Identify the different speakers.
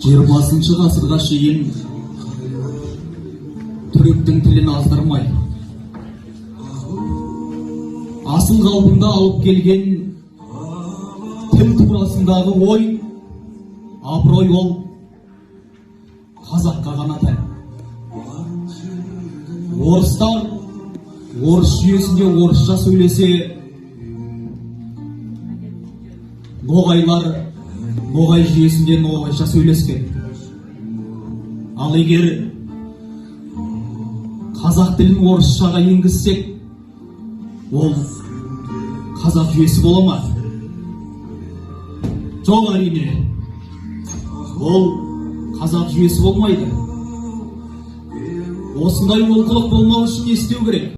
Speaker 1: 20 ғасырға шейін түріктің тілін аздырмай, асыл қалпында алып келген тіл турасындағы ой, абырой ол қазаққа ғана тән. Орыстар орыс жүйесінде орысша сөйлесе, ноғайлар ноғай жүйесінде ноғайша сөйлескен. Ал егер қазақ тілін орысшаға енгізсек, ол қазақ жүйесі бола ма? Жоқ, әрине, ол қазақ жүйесі болмайды. Осындай олқылық болмау үшін не істеу керек?